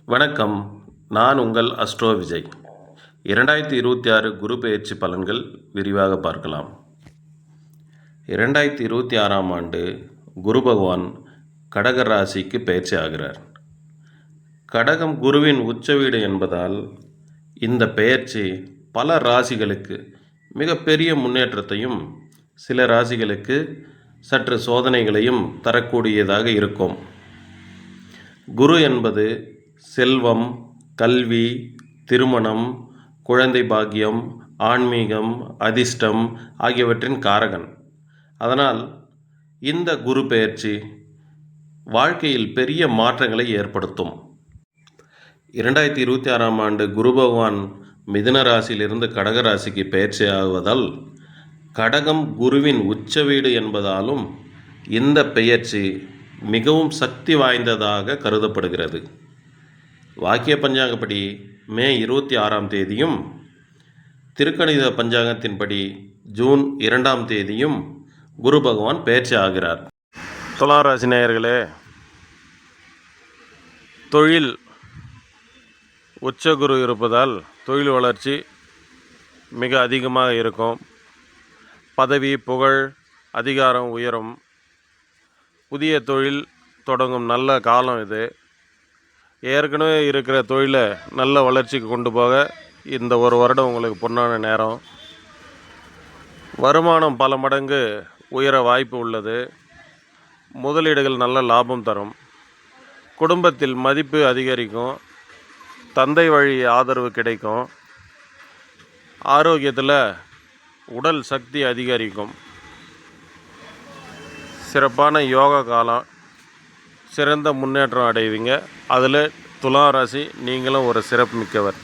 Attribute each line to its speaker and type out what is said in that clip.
Speaker 1: வணக்கம். நான் உங்கள் அஸ்ட்ரோ விஜய். 2026 குரு பெயர்ச்சி பலன்கள் விரிவாக பார்க்கலாம். 2026ஆம் ஆண்டு குரு பகவான் கடக ராசிக்கு பெயர்ச்சி ஆகிறார். கடகம் குருவின் உச்ச வீடு என்பதால் இந்த பெயர்ச்சி பல ராசிகளுக்கு மிகப்பெரிய முன்னேற்றத்தையும், சில ராசிகளுக்கு சற்று சோதனைகளையும் தரக்கூடியதாக இருக்கும். குரு என்பது செல்வம், கல்வி, திருமணம், குழந்தை பாக்கியம், ஆன்மீகம், அதிர்ஷ்டம் ஆகியவற்றின் காரகன். அதனால் இந்த குரு பெயர்ச்சி வாழ்க்கையில் பெரிய மாற்றங்களை ஏற்படுத்தும். 2026ஆம் ஆண்டு குரு பகவான் மிதுன ராசியிலிருந்து கடக ராசிக்கு பெயர்ச்சி ஆகுவதால், கடகம் குருவின் உச்ச வீடு என்பதாலும் இந்த பெயர்ச்சி மிகவும் சக்தி வாய்ந்ததாக கருதப்படுகிறது. வாக்கிய பஞ்சாங்கப்படி மே 26ஆம் தேதியும், திருக்கணித பஞ்சாங்கத்தின்படி ஜூன் 2ஆம் தேதியும் குரு பகவான் பெயர்ச்சி ஆகிறார். துலா ராசி நேயர்களே, தொழில் உச்சகுரு இருப்பதால் தொழில் வளர்ச்சி மிக அதிகமாக இருக்கும். பதவி, புகழ், அதிகாரம் உயரும். புதிய தொழில் தொடங்கும் நல்ல காலம் இது. ஏற்கனவே இருக்கிற தொழிலை நல்ல வளர்ச்சிக்கு கொண்டு போக இந்த ஒரு வருடம் உங்களுக்கு பொன்னான நேரம். வருமானம் பல மடங்கு உயர வாய்ப்பு உள்ளது. முதலீடுகள் நல்ல லாபம் தரும். குடும்பத்தில் மதிப்பு அதிகரிக்கும். தந்தை வழி ஆதரவு கிடைக்கும். ஆரோக்கியத்தில் உடல் சக்தி அதிகரிக்கும். சிறப்பான யோகா காலம். சிறந்த முன்னேற்றம் அடைவீங்க. அதில் துலா ராசி நீங்களும் ஒரு சிறப்பு மிக்கவர்.